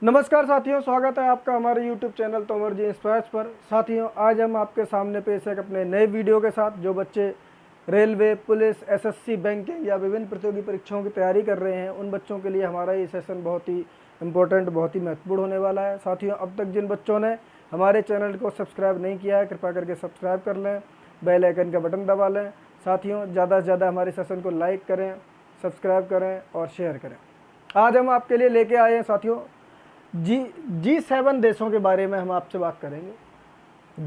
नमस्कार साथियों, स्वागत है आपका हमारे YouTube चैनल तोमर जी इंस्पायर्स पर। साथियों, आज हम आपके सामने पेश है अपने नए वीडियो के साथ। जो बच्चे रेलवे, पुलिस, एसएससी, बैंकिंग या विभिन्न प्रतियोगी परीक्षाओं की तैयारी कर रहे हैं, उन बच्चों के लिए हमारा ये सेशन बहुत ही इम्पोर्टेंट, बहुत ही महत्वपूर्ण होने वाला है। साथियों, अब तक जिन बच्चों ने हमारे चैनल को सब्सक्राइब नहीं किया है, कृपया करके सब्सक्राइब कर लें, बेल आइकन का बटन दबा लें। साथियों, ज़्यादा से ज़्यादा हमारे सेशन को लाइक करें, सब्सक्राइब करें और शेयर करें। आज हम आपके लिए लेके आए हैं साथियों G7 देशों के बारे में हम आपसे बात करेंगे।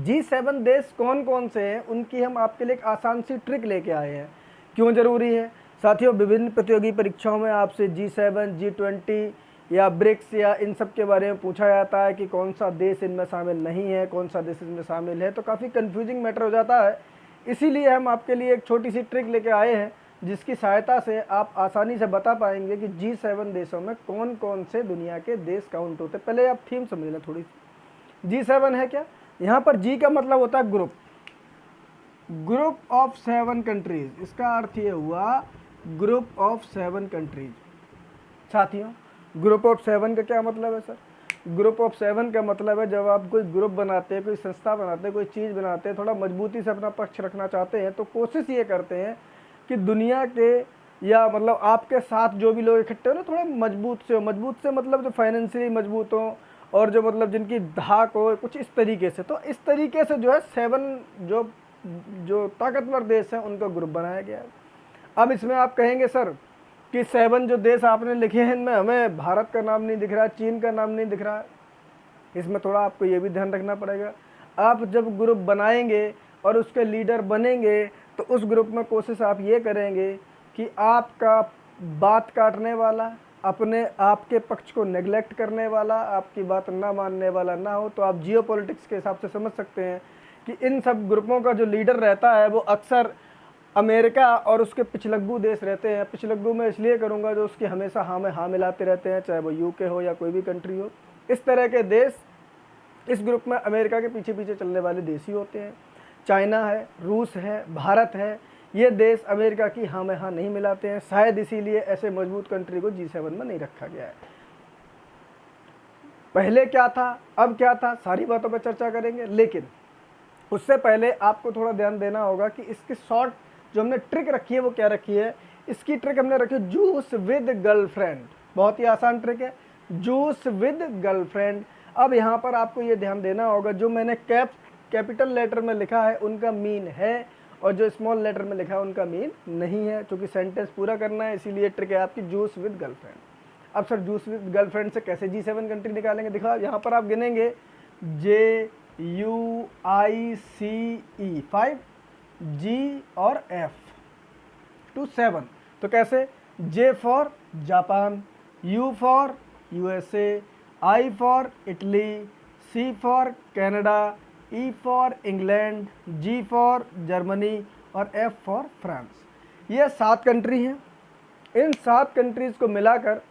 G7 देश कौन कौन से हैं, उनकी हम आपके लिए एक आसान सी ट्रिक लेके आए हैं। क्यों ज़रूरी है साथियों? विभिन्न प्रतियोगी परीक्षाओं में आपसे G7, G20 या ब्रिक्स या इन सब के बारे में पूछा जाता है कि कौन सा देश इनमें शामिल नहीं है, कौन सा देश इनमें शामिल है, तो काफ़ी कन्फ्यूजिंग मैटर हो जाता है। इसीलिए हम आपके लिए एक छोटी सी ट्रिक लेके आए हैं, जिसकी सहायता से आप आसानी से बता पाएंगे कि G7 देशों में कौन कौन से दुनिया के देश काउंट होते हैं। पहले आप थीम समझ लें थोड़ी सी। G7 है क्या? यहाँ पर G का मतलब होता है ग्रुप ऑफ 7 कंट्रीज। इसका अर्थ ये हुआ ग्रुप ऑफ 7 कंट्रीज। साथियों, ग्रुप ऑफ 7 का क्या मतलब है सर? ग्रुप ऑफ 7 का मतलब है जब आप कोई ग्रुप बनाते हैं, कोई संस्था बनाते हैं, कोई चीज़ बनाते हैं, थोड़ा मजबूती से अपना पक्ष रखना चाहते हैं, तो कोशिश ये करते हैं कि दुनिया के या मतलब आपके साथ जो भी लोग इकट्ठे हो ना, थोड़ा मजबूत से हो। मजबूत से मतलब जो फाइनेंशियली मजबूत हो और जो मतलब जिनकी धाक हो, कुछ इस तरीके से। तो इस तरीके से जो है 7 जो ताकतवर देश हैं उनका ग्रुप बनाया गया है। अब इसमें आप कहेंगे सर कि 7 जो देश आपने लिखे हैं इनमें हमें भारत का नाम नहीं दिख रहा है, चीन का नाम नहीं दिख रहा है। इसमें थोड़ा आपको ये भी ध्यान रखना पड़ेगा। आप जब ग्रुप बनाएंगे और उसके लीडर बनेंगे तो उस ग्रुप में कोशिश आप ये करेंगे कि आपका बात काटने वाला, अपने आपके पक्ष को नेग्लेक्ट करने वाला, आपकी बात ना मानने वाला ना हो। तो आप जियोपॉलिटिक्स के हिसाब से समझ सकते हैं कि इन सब ग्रुपों का जो लीडर रहता है वो अक्सर अमेरिका और उसके पिछलग्गू देश रहते हैं। पिछलग्गू में इसलिए करूँगा जो उसकी हमेशा हाँ में हाँ मिलाते रहते हैं, चाहे वो यूके हो या कोई भी कंट्री हो। इस तरह के देश इस ग्रुप में अमेरिका के पीछे पीछे चलने वाले देश ही होते हैं। चाइना है, रूस है, भारत है, ये देश अमेरिका की हाँ में हाँ नहीं मिलाते हैं। शायद इसीलिए ऐसे मजबूत कंट्री को G7 में नहीं रखा गया है। पहले क्या था, अब क्या था, सारी बातों पर चर्चा करेंगे। लेकिन उससे पहले आपको थोड़ा ध्यान देना होगा कि इसकी शॉर्ट जो हमने ट्रिक रखी है वो क्या रखी है। इसकी ट्रिक हमने रखी है जूस विद गर्लफ्रेंड। बहुत ही आसान ट्रिक है, जूस विद गर्लफ्रेंड। अब यहाँ पर आपको ये ध्यान देना होगा, जो मैंने कैपिटल लेटर में लिखा है उनका मीन है और जो स्मॉल लेटर में लिखा है उनका मीन नहीं है, क्योंकि सेंटेंस पूरा करना है। इसीलिए ट्रिक है आपकी जूस विद गर्लफ्रेंड। अब सर जूस विद गर्लफ्रेंड से कैसे G7 कंट्री निकालेंगे? दिखा, यहाँ पर आप गिनेंगे JUICE 5, G और F to 7। तो कैसे? J for Japan, U for USA, I for Italy, C for Canada, E for England, G for Germany और F फॉर फ्रांस। ये 7 कंट्री हैं। इन 7 कंट्रीज़ को मिलाकर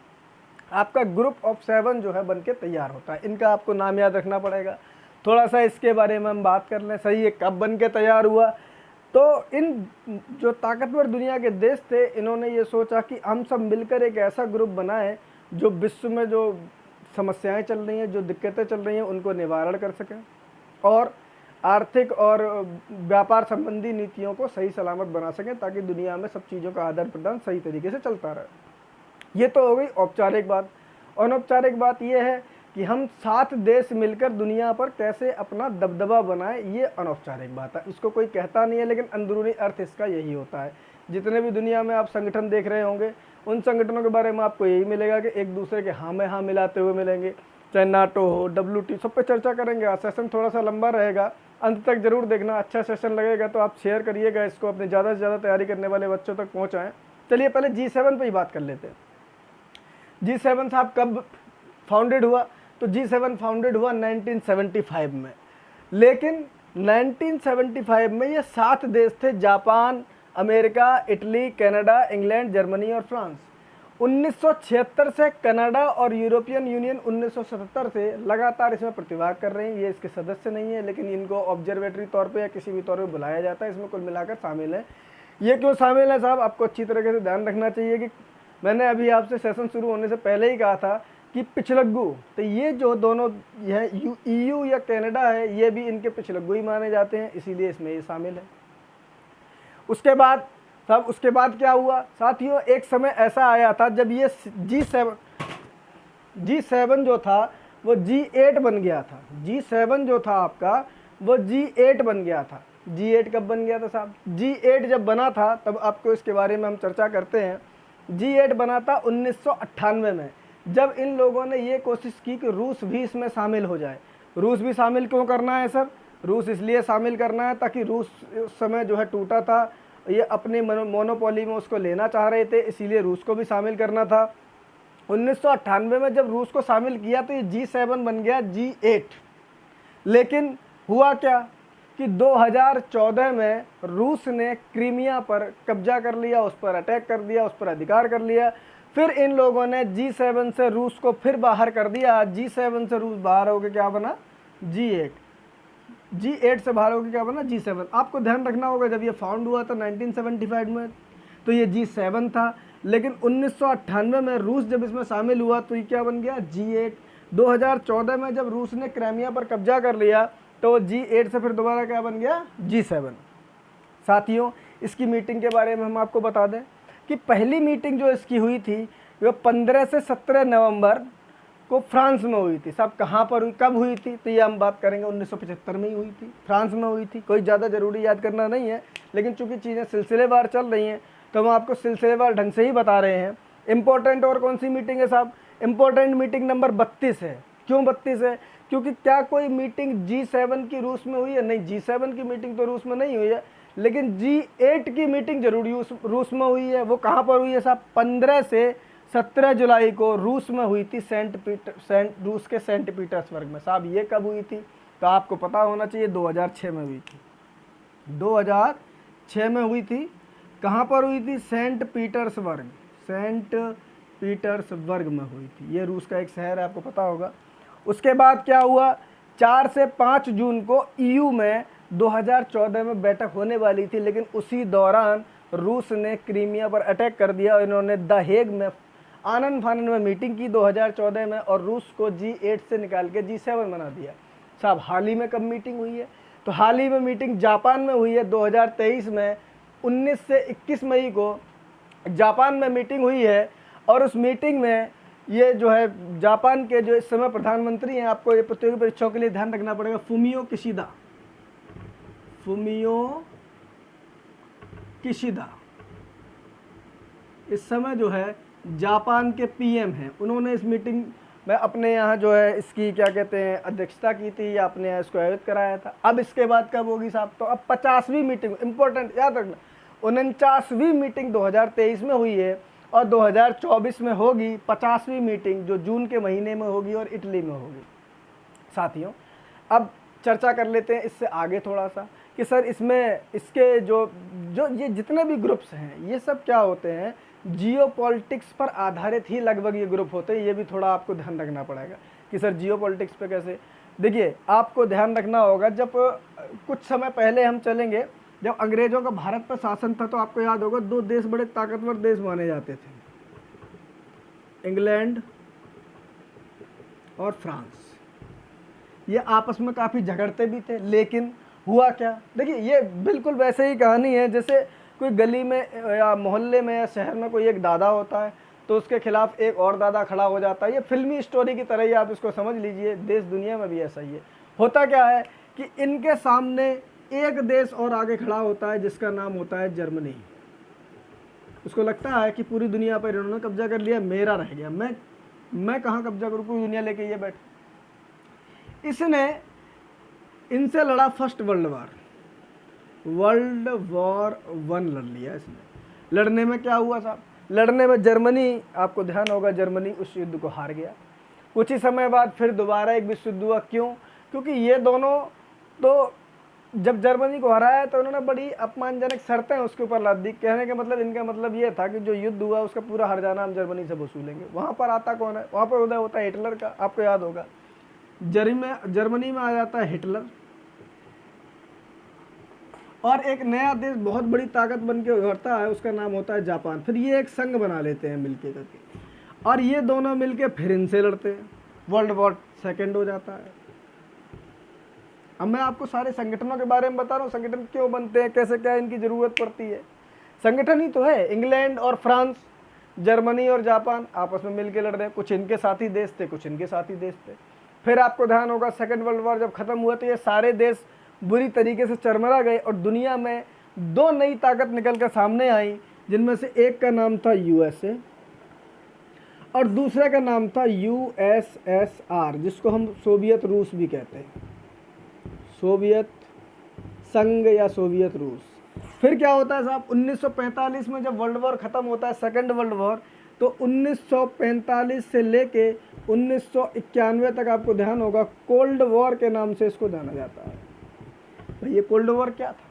आपका ग्रुप ऑफ 7 जो है बन के तैयार होता है। इनका आपको नाम याद रखना पड़ेगा। थोड़ा सा इसके बारे में हम बात कर लें। सही है, कब बन के तैयार हुआ? तो इन जो ताकतवर दुनिया के देश थे, इन्होंने ये सोचा कि हम सब मिलकर एक ऐसा ग्रुप बनाएं जो विश्व में जो समस्याएं चल रही हैं, जो दिक्कतें चल रही हैं, उनको निवारण कर सकें और आर्थिक और व्यापार संबंधी नीतियों को सही सलामत बना सकें, ताकि दुनिया में सब चीज़ों का आदान प्रदान सही तरीके से चलता रहे। ये तो हो गई औपचारिक बात। अनौपचारिक बात यह है कि हम 7 देश मिलकर दुनिया पर कैसे अपना दबदबा बनाएं, ये अनौपचारिक बात है। इसको कोई कहता नहीं है, लेकिन अंदरूनी अर्थ इसका यही होता है। जितने भी दुनिया में आप संगठन देख रहे होंगे, उन संगठनों के बारे में आपको यही मिलेगा कि एक दूसरे के हाँ में हाँ मिलाते हुए मिलेंगे। चाहे नाटो हो, WTO, सब पे चर्चा करेंगे। आज सेशन थोड़ा सा लंबा रहेगा, अंत तक जरूर देखना। अच्छा सेशन लगेगा तो आप शेयर करिएगा इसको, अपने ज़्यादा से ज़्यादा तैयारी करने वाले बच्चों तक पहुँचाएँ। चलिए पहले G7 पे ही बात कर लेते हैं। G7 साहब कब फाउंडेड हुआ? तो G7 फाउंडेड हुआ 1975 में। लेकिन 1975 में ये 7 देश थे, Japan, America, Italy, Canada, England, Germany और फ्रांस। 1976 से कनाडा और यूरोपियन यूनियन 1977 से लगातार इसमें प्रतिभाग कर रहे हैं। ये इसके सदस्य नहीं है, लेकिन इनको ऑब्जर्वेटरी तौर पे या किसी भी तौर पे बुलाया जाता है। इसमें कुल मिलाकर शामिल है। ये क्यों शामिल है साहब, आपको अच्छी तरीके से ध्यान रखना चाहिए कि मैंने अभी आपसे सेशन शुरू होने से पहले ही कहा था कि पिछलग्गू, तो ये जो दोनों यह EU या कनाडा है, ये भी इनके पिछलग्गू ही माने जाते हैं, इसीलिए इसमें ये शामिल है। उसके बाद क्या हुआ साथियों, एक समय ऐसा आया था जब ये G7 जो था वो G8 बन गया था। G7 जो था आपका वो G8 बन गया था। G8 कब बन गया था साहब? G8 जब बना था तब आपको इसके बारे में हम चर्चा करते हैं। G8 बना था 1998 में, जब इन लोगों ने ये कोशिश की कि रूस भी इसमें शामिल हो जाए। रूस भी शामिल क्यों करना है सर? रूस इसलिए शामिल करना है ताकि रूस उस समय जो है टूटा था, ये अपनी मोनोपोली में उसको लेना चाह रहे थे, इसीलिए रूस को भी शामिल करना था। 1998 में जब रूस को शामिल किया तो ये G7 बन गया G8। लेकिन हुआ क्या कि 2014 में रूस ने क्रीमिया पर कब्जा कर लिया, उस पर अटैक कर दिया, उस पर अधिकार कर लिया। फिर इन लोगों ने G7 से रूस को फिर बाहर कर दिया। G7 से रूस बाहर होकर क्या बना? G8। G8 से बाहर होकर क्या बना? G7। आपको ध्यान रखना होगा जब ये फाउंड हुआ था 1975 में तो ये G7 था, लेकिन 1998 में रूस जब इसमें शामिल हुआ तो ये क्या बन गया? G8। 2014 में जब रूस ने क्राइमिया पर कब्जा कर लिया तो G8 से फिर दोबारा क्या बन गया? G7। साथियों, इसकी मीटिंग के बारे में हम आपको बता दें कि पहली मीटिंग जो इसकी हुई थी वो 15 से 17 नवंबर को फ्रांस में हुई थी। सब कहाँ पर हुई, कब हुई थी? तो ये हम बात करेंगे 1975 में ही हुई थी, फ्रांस में हुई थी। कोई ज़्यादा ज़रूरी याद करना नहीं है, लेकिन चूंकि चीज़ें सिलसिलेवार चल रही हैं तो हम आपको सिलसिलेवार ढंग से ही बता रहे हैं। इम्पोर्टेंट और कौन सी मीटिंग है साहब? इम्पोर्टेंट मीटिंग नंबर 32 है। क्यों 32 है? क्योंकि क्या कोई मीटिंग G7 की रूस में हुई है? नहीं, G7 की मीटिंग तो रूस में नहीं हुई है, लेकिन G8 की मीटिंग जरूर रूस में हुई है। वो कहाँ पर हुई है साहब? 15 से 17 जुलाई को रूस में हुई थी, रूस के सेंट पीटर्सबर्ग में। साहब ये कब हुई थी? तो आपको पता होना चाहिए, 2006 में हुई थी। 2006 में हुई थी। कहाँ पर हुई थी? सेंट पीटर्सबर्ग में हुई थी। ये रूस का एक शहर है, आपको पता होगा। उसके बाद क्या हुआ? 4 से 5 जून को EU में 2014 में बैठक होने वाली थी, लेकिन उसी दौरान रूस ने क्रीमिया पर अटैक कर दिया और इन्होंने द हेग में आनंद फानंद में मीटिंग की 2014 में और रूस को G8 से निकाल के G7 बना दिया। साहब हाल ही में कब मीटिंग हुई है? तो हाल ही में मीटिंग जापान में हुई है 2023 में। 19 से 21 मई को जापान में मीटिंग हुई है और उस मीटिंग में ये जो है जापान के जो इस समय प्रधानमंत्री हैं, आपको ये प्रतियोगी परीक्षाओं के लिए ध्यान रखना पड़ेगा, फुमियो किशिदा इस समय जो है जापान के PM हैं। उन्होंने इस मीटिंग में अपने यहाँ जो है इसकी क्या कहते हैं अध्यक्षता की थी या अपने यहाँ इसको आयोजित कराया था। अब इसके बाद कब होगी साहब? तो अब 50वीं मीटिंग, इंपॉर्टेंट याद रखना, 49वीं मीटिंग 2023 में हुई है और 2024 में होगी 50वीं मीटिंग, जो जून के महीने में होगी और इटली में होगी। साथियों, अब चर्चा कर लेते हैं इससे आगे थोड़ा सा कि सर इसमें इसके जो ये जितने भी ग्रुप्स हैं ये सब क्या होते हैं? जियोपॉलिटिक्स पर आधारित ही लगभग ये ग्रुप होते हैं। ये भी थोड़ा आपको ध्यान रखना पड़ेगा कि सर जियोपॉलिटिक्स पे कैसे। देखिए, आपको ध्यान रखना होगा, जब कुछ समय पहले हम चलेंगे, जब अंग्रेजों का भारत पर शासन था तो आपको याद होगा 2 देश बड़े ताकतवर देश माने जाते थे, इंग्लैंड और फ्रांस। ये आपस में काफ़ी झगड़ते भी थे, लेकिन हुआ क्या? देखिए, ये बिल्कुल वैसे ही कहानी है जैसे कोई गली में या मोहल्ले में या शहर में कोई एक दादा होता है तो उसके खिलाफ एक और दादा खड़ा हो जाता है। ये फिल्मी स्टोरी की तरह ही आप इसको समझ लीजिए। देश दुनिया में भी ऐसा ही है। होता क्या है कि इनके सामने एक देश और आगे खड़ा होता है जिसका नाम होता है जर्मनी। उसको लगता है कि पूरी दुनिया पर इन्होंने कब्जा कर लिया, मेरा रह गया, मैं कहाँ कब्जा करूँ, पूरी दुनिया लेके ये बैठे। इसने इनसे लड़ा फर्स्ट वर्ल्ड वॉर 1 लड़ लिया इसने। लड़ने में क्या हुआ साहब? लड़ने में जर्मनी, आपको ध्यान होगा, जर्मनी उस युद्ध को हार गया। कुछ ही समय बाद फिर दोबारा एक विश्व युद्ध हुआ। क्यों? क्योंकि ये दोनों तो जब जर्मनी को हराया तो उन्होंने बड़ी अपमानजनक शर्तें उसके ऊपर लाद दी। कहने का मतलब, इनका मतलब ये था कि जो युद्ध हुआ उसका पूरा हर्जाना हम जर्मनी से वसूलेंगे। वहाँ पर आता कौन है? वहाँ पर उदय होता है हिटलर का। आपको याद होगा, जर्मनी में आ जाता है हिटलर और एक नया देश बहुत बड़ी ताकत बन के उभरता है, उसका नाम होता है जापान। फिर ये एक संघ बना लेते हैं मिलके करके। और ये दोनों मिलके फिर इनसे लड़ते हैं, वर्ल्ड वॉर सेकेंड हो जाता है। अब मैं आपको सारे संगठनों के बारे में बता रहा हूँ, संगठन क्यों बनते हैं, कैसे क्या इनकी ज़रूरत पड़ती है। संगठन ही तो है, इंग्लैंड और फ्रांस, जर्मनी और जापान आपस में मिलके लड़ रहे हैं, कुछ इनके साथी देश थे, कुछ इनके साथी देश थे। फिर आपको ध्यान होगा सेकेंड वर्ल्ड वॉर जब ख़त्म हुआ तो ये सारे देश बुरी तरीके से चरमरा गए और दुनिया में दो नई ताकत निकल कर सामने आई, जिनमें से एक का नाम था यूएसए और दूसरे का नाम था यूएसएसआर, जिसको हम सोवियत रूस भी कहते हैं, सोवियत संघ या सोवियत रूस। फिर क्या होता है साहब, 1945 में जब वर्ल्ड वॉर ख़त्म होता है, सेकेंड वर्ल्ड वॉर, तो 1945 से लेके 1991 तक आपको ध्यान होगा कोल्ड वॉर के नाम से इसको जाना जाता है। तो ये कोल्ड वॉर क्या था,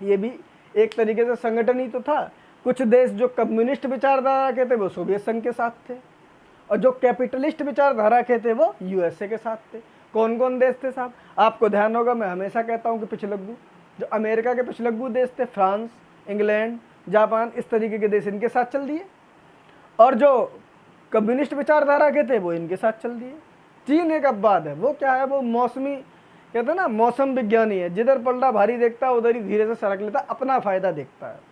ये भी एक तरीके से संगठन ही तो था। कुछ देश जो कम्युनिस्ट विचारधारा के थे वो सोवियत संघ के साथ थे, और जो कैपिटलिस्ट विचारधारा के थे वो यूएसए के साथ थे। कौन कौन देश थे साहब, आपको ध्यान होगा, मैं हमेशा कहता हूँ कि पिछलग्गू, जो अमेरिका के पिछलग्गू देश थे, फ्रांस, इंग्लैंड, जापान, इस तरीके के देश इनके साथ चल दिए, और जो कम्युनिस्ट विचारधारा के थे वो इनके साथ चल दिए। चीन एक अपवाद है, वो क्या है, वो मौसमी, कहते हैं ना, मौसम विज्ञानी है, जिधर पलड़ा भारी देखता है उधर ही धीरे से सरक लेता है, अपना फ़ायदा देखता है।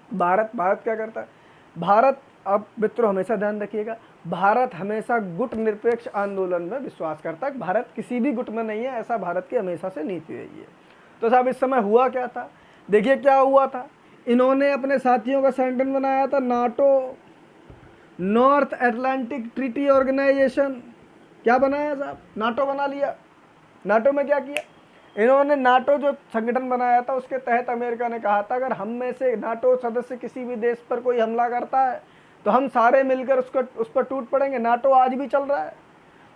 भारत क्या करता है, भारत, अब मित्रों हमेशा ध्यान रखिएगा, भारत हमेशा गुट निरपेक्ष आंदोलन में विश्वास करता है। भारत किसी भी गुट में नहीं है, ऐसा भारत की हमेशा से नीति रही है। तो साहब इस समय हुआ क्या था, देखिए क्या हुआ था, इन्होंने अपने साथियों का संगठन बनाया था NATO, North Atlantic Treaty Organization. क्या बनाया साहब, नाटो बना लिया। नाटो में क्या किया इन्होंने, नाटो जो संगठन बनाया था उसके तहत अमेरिका ने कहा था अगर हम में से नाटो सदस्य किसी भी देश पर कोई हमला करता है तो हम सारे मिलकर उस पर टूट पड़ेंगे। नाटो आज भी चल रहा है।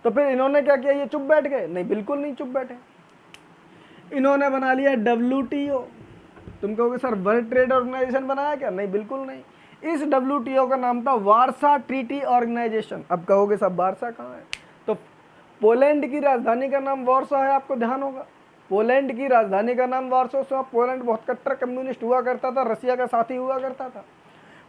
तो फिर इन्होंने क्या किया, ये चुप बैठ गए? नहीं, बिल्कुल नहीं चुप बैठे। इन्होंने बना लिया WTO। तुम कहोगे सर वर्ल्ड ट्रेड ऑर्गेनाइजेशन बनाया क्या? नहीं, बिल्कुल नहीं। इस WTO का नाम था वार्सा ट्रीटी ऑर्गेनाइजेशन। अब कहोगे साहब वार्सा कहाँ है, तो पोलैंड की राजधानी का नाम वार्सा है, आपको ध्यान होगा। पोलैंड की राजधानी का नाम वार्सा। पोलैंड बहुत कट्टर कम्युनिस्ट हुआ करता था, रसिया का साथी हुआ करता था।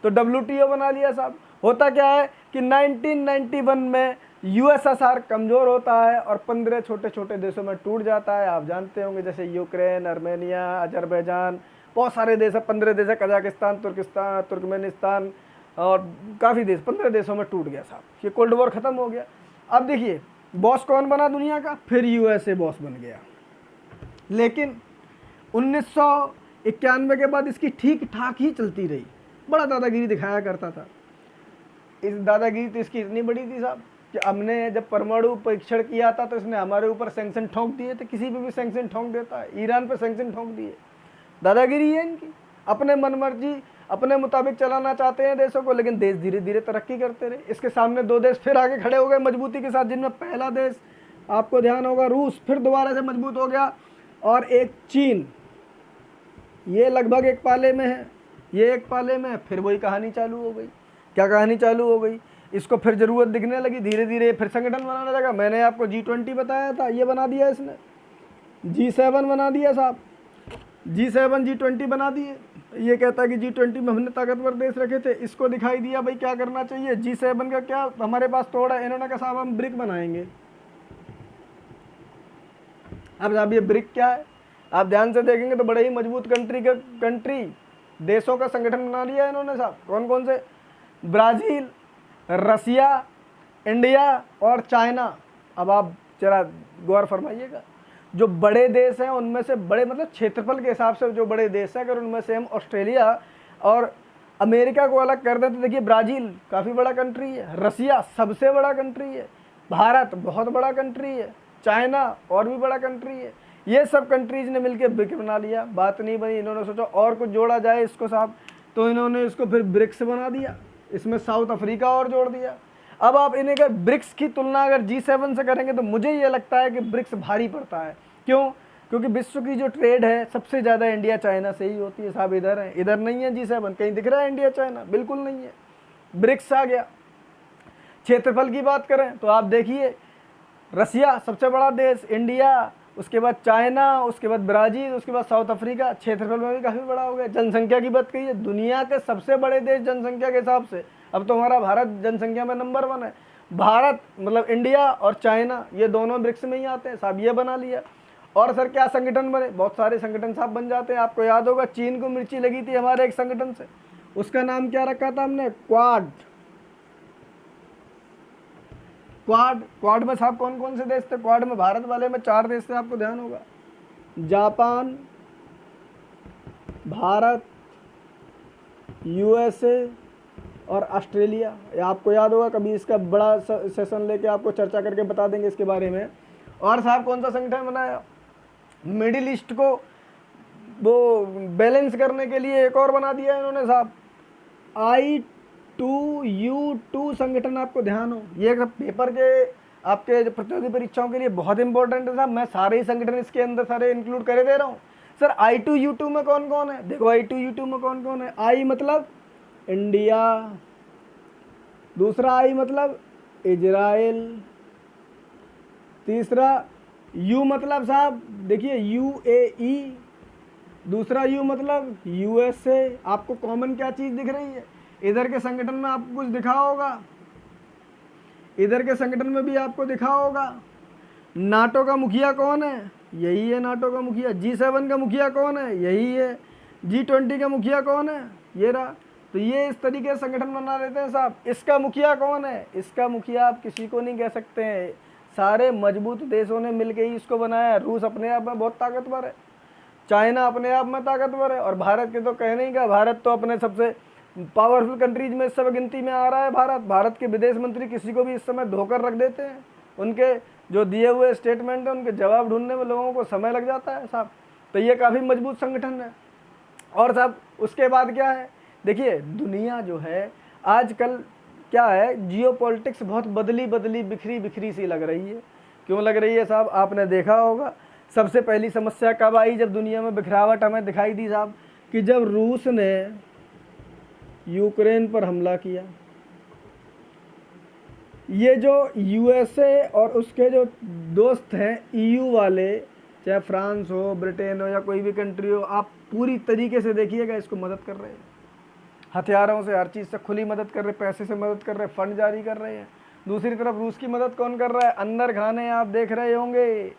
तो WTO बना लिया साहब। होता क्या है कि 1991 में USSR कमज़ोर होता है और 15 छोटे छोटे देशों में टूट जाता है। आप जानते होंगे जैसे यूक्रेन, आर्मेनिया, अजरबैजान, बहुत सारे देश है, 15 देश है, कजाकिस्तान, तुर्किस्तान, तुर्कमेनिस्तान और काफ़ी देश, 15 देशों में टूट गया साहब। ये कोल्ड वॉर ख़त्म हो गया। अब देखिए बॉस कौन बना दुनिया का, फिर USA बॉस बन गया। लेकिन 1991 के बाद इसकी ठीक ठाक ही चलती रही, बड़ा दादागिरी दिखाया करता था। इस दादागिरी तो इसकी इतनी बड़ी थी साहब कि हमने जब परमाणु परीक्षण किया था तो इसने हमारे ऊपर सैंक्शन ठोंक दिए थे। किसी पे भी सैंक्शन ठोंक देता है, ईरान पे सैंक्शन ठोंक दिए। दादागिरी है इनकी, अपने मनमर्जी अपने मुताबिक चलाना चाहते हैं देशों को, लेकिन देश धीरे धीरे तरक्की करते रहे। इसके सामने दो देश फिर आगे खड़े हो गए मजबूती के साथ, जिनमें पहला देश आपको ध्यान होगा रूस, फिर दोबारा से मजबूत हो गया, और एक चीन। ये लगभग एक पाले में है, ये एक पाले में है। फिर वही कहानी चालू हो गई। क्या कहानी चालू हो गई, इसको फिर ज़रूरत दिखने लगी, धीरे धीरे फिर संगठन बनाने लगा। मैंने आपको G20 बताया था, ये बना दिया इसने, G7 बना दिया साहब, G7 G20 बना दिए। ये कहता है कि G20 में हमने ताकतवर देश रखे थे, इसको दिखाई दिया भाई क्या करना चाहिए। G7 का क्या हमारे पास तोड़ा, इन्होंने कहा साहब हम ब्रिक बनाएंगे। अब साहब ये ब्रिक क्या है, आप ध्यान से देखेंगे तो बड़े ही मजबूत कंट्री देशों का संगठन बना लिया इन्होंने साहब। कौन कौन से, ब्राज़ील, रसिया, इंडिया और चाइना। अब आप जरा गौर फरमाइएगा, जो बड़े देश हैं उनमें से बड़े, मतलब क्षेत्रफल के हिसाब से जो बड़े देश हैं, अगर उनमें से हम ऑस्ट्रेलिया और अमेरिका को अलग कर दें तो देखिए ब्राज़ील काफ़ी बड़ा कंट्री है, रसिया सबसे बड़ा कंट्री है, भारत बहुत बड़ा कंट्री है, चाइना और भी बड़ा कंट्री है। ये सब कंट्रीज ने मिलकर ब्रिक्स बना लिया। बात नहीं बनी, इन्होंने सोचा और कुछ जोड़ा जाए इसको साहब, तो इन्होंने इसको फिर ब्रिक्स बना दिया। इसमें साउथ अफ्रीका और जोड़ दिया। अब आप इन्हें अगर ब्रिक्स की तुलना अगर G7 से करेंगे तो मुझे ये लगता है कि ब्रिक्स भारी पड़ता है। क्यों? क्योंकि विश्व की जो ट्रेड है सबसे ज़्यादा इंडिया चाइना से ही होती है साहब। इधर है, इधर नहीं है G7। कहीं दिख रहा है इंडिया चाइना? बिल्कुल नहीं है। ब्रिक्स आ गया। क्षेत्रफल की बात करें तो आप देखिए रसिया सबसे बड़ा देश, इंडिया, उसके बाद चाइना, उसके बाद ब्राज़ील, उसके बाद साउथ अफ्रीका। क्षेत्रफल में भी काफ़ी बड़ा हो गया। जनसंख्या की बात करिए, दुनिया के सबसे बड़े देश जनसंख्या के हिसाब से अब तो हमारा भारत जनसंख्या में नंबर 1 है। भारत मतलब इंडिया और चाइना ये दोनों ब्रिक्स में ही आते हैं साहब, ये बना लिया। और सर क्या संगठन बने, बहुत सारे संगठन साहब बन जाते हैं। आपको याद होगा चीन को मिर्ची लगी थी हमारे एक संगठन से, उसका नाम क्या रखा था हमने, क्वाड। क्वाड में साहब कौन कौन से देश थे, क्वाड में भारत वाले में 4 देश थे, आपको ध्यान होगा, जापान, भारत, यूएसए और ऑस्ट्रेलिया। आपको याद होगा कभी इसका बड़ा सेशन लेके आपको चर्चा करके बता देंगे इसके बारे में। और साहब कौन सा संगठन बनाया, मिडिल ईस्ट को वो बैलेंस करने के लिए एक और बना दिया इन्होंने साहब, I2U2 संगठन। आपको ध्यान हो, ये पेपर के आपके प्रतियोगी परीक्षाओं के लिए बहुत इंपॉर्टेंट है साहब। मैं सारे ही संगठन इसके अंदर सारे इंक्लूड करे दे रहा हूँ। सर I2U2 में कौन कौन है, देखो I2U2 में कौन कौन है, I मतलब इंडिया, दूसरा I मतलब इजराइल, तीसरा U मतलब साहब देखिए UAE, दूसरा U मतलब USA। आपको कॉमन क्या चीज़ दिख रही है, इधर के संगठन में आपको कुछ दिखा होगा, इधर के संगठन में भी आपको दिखा होगा। नाटो का मुखिया कौन है, यही है नाटो का मुखिया। G7 का मुखिया कौन है, यही है। G20 का मुखिया कौन है, ये रहा। तो ये इस तरीके से संगठन बना देते हैं साहब। इसका मुखिया कौन है, इसका मुखिया आप किसी को नहीं कह सकते हैं, सारे मजबूत देशों ने मिलकर ही इसको बनाया। रूस अपने आप में बहुत ताकतवर है, चाइना अपने आप में ताकतवर है, और भारत के तो कहने ही का, भारत तो अपने सबसे पावरफुल कंट्रीज में इस समय गिनती में आ रहा है। भारत के विदेश मंत्री किसी को भी इस समय धोकर रख देते हैं, उनके जो दिए हुए स्टेटमेंट है उनके जवाब ढूंढने में लोगों को समय लग जाता है साहब। तो ये काफ़ी मजबूत संगठन है। और साहब उसके बाद क्या है, देखिए दुनिया जो है आजकल क्या है, जियो पॉलिटिक्स बहुत बदली बिखरी सी लग रही है। क्यों लग रही है साहब, आपने देखा होगा सबसे पहली समस्या कब आई, जब दुनिया में बिखरावट हमें दिखाई दी साहब, कि जब रूस ने यूक्रेन पर हमला किया। ये जो यूएसए और उसके जो दोस्त हैं EU वाले, चाहे फ्रांस हो, ब्रिटेन हो या कोई भी कंट्री हो, आप पूरी तरीके से देखिएगा इसको मदद कर रहे हैं, हथियारों से, हर चीज़ से खुली मदद कर रहे, पैसे से मदद कर रहे, फंड जारी कर रहे हैं। दूसरी तरफ रूस की मदद कौन कर रहा है, अंदर खाने आप देख रहे होंगे,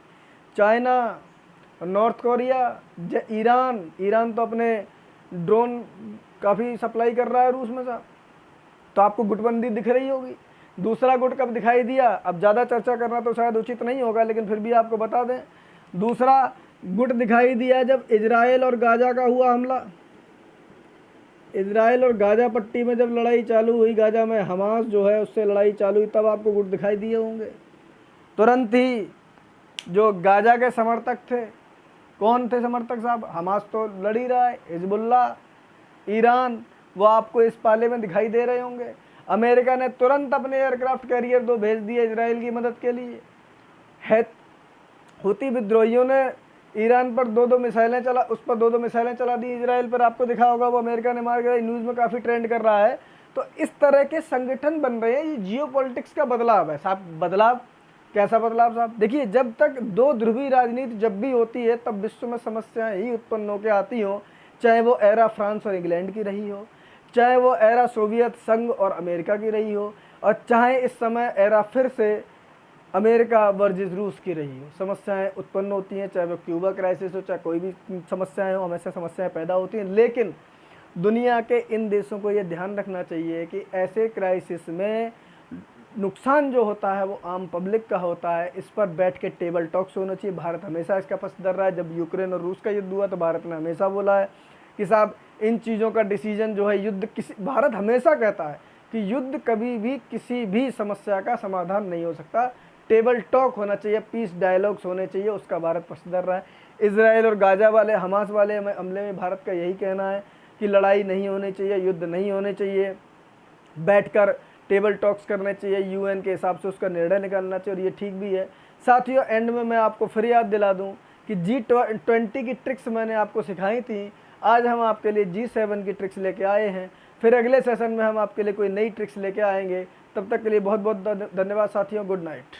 चाइना, नॉर्थ कोरिया, ईरान तो अपने ड्रोन काफ़ी सप्लाई कर रहा है रूस में साहब। तो आपको गुटबंदी दिख रही होगी। दूसरा गुट कब दिखाई दिया, अब ज़्यादा चर्चा करना तो शायद उचित नहीं होगा, लेकिन फिर भी आपको बता दें, दूसरा गुट दिखाई दिया जब इजराइल और गाजा का हुआ हमला। इजराइल और गाजा पट्टी में जब लड़ाई चालू हुई, गाजा में हमास जो है उससे लड़ाई चालू हुई, तब आपको गुट दिखाई दिए होंगे। तुरंत ही जो गाजा के समर्थक थे, कौन थे समर्थक साहब, हमास तो लड़ ही रहा है, हिजबुल्ला, ईरान, वो आपको इस पाले में दिखाई दे रहे होंगे। अमेरिका ने तुरंत अपने एयरक्राफ्ट कैरियर 2 भेज दिए इजराइल की मदद के लिए। हुती विद्रोहियों ने ईरान पर 2-2 मिसाइलें चला, उस पर 2-2 मिसाइलें चला दी इजराइल पर, आपको दिखा होगा, वो अमेरिका ने मार गया, न्यूज़ में काफ़ी ट्रेंड कर रहा है। तो इस तरह के संगठन बन रहे हैं, ये जियो पॉलिटिक्स का बदलाव है साहब। बदलाव कैसा बदलाव साहब, देखिए जब तक 2 ध्रुवीय राजनीति जब भी होती है तब विश्व में समस्याएं ही उत्पन्न होकर आती हों, चाहे वो एरा फ्रांस और इंग्लैंड की रही हो, चाहे वो एरा सोवियत संघ और अमेरिका की रही हो, और चाहे इस समय एरा फिर से अमेरिका वर्सेस रूस की रही हो। समस्याएं उत्पन्न होती हैं, चाहे वो क्यूबा क्राइसिस हो, चाहे कोई भी समस्याएं हो, हमेशा समस्याएं पैदा होती हैं। लेकिन दुनिया के इन देशों को ये ध्यान रखना चाहिए कि ऐसे क्राइसिस में नुकसान जो होता है वो आम पब्लिक का होता है। इस पर बैठ के टेबल टॉक्स होना चाहिए। भारत हमेशा इसका पक्षधर रहा है। जब यूक्रेन और रूस का युद्ध हुआ तो भारत ने हमेशा बोला है कि साहब इन चीज़ों का डिसीजन जो है युद्ध भारत हमेशा कहता है कि युद्ध कभी भी किसी भी समस्या का समाधान नहीं हो सकता। टेबल टॉक होना चाहिए, पीस डायलॉग्स होने चाहिए, उसका भारत पक्षधर रहा है। इजराइल और गाजा वाले, हमास वाले हमले में भारत का यही कहना है कि लड़ाई नहीं होनी चाहिए, युद्ध नहीं होने चाहिए, बैठकर टेबल टॉक्स करने चाहिए, UN के हिसाब से उसका निर्णय निकालना चाहिए, और ये ठीक भी है। साथियों एंड में मैं आपको फिर याद दिला दूं कि G20 की ट्रिक्स मैंने आपको सिखाई थी, आज हम आपके लिए G7 की ट्रिक्स लेके आए हैं। फिर अगले सेशन में हम आपके लिए कोई नई ट्रिक्स लेके आएंगे। तब तक के लिए बहुत बहुत धन्यवाद साथियों, गुड नाइट।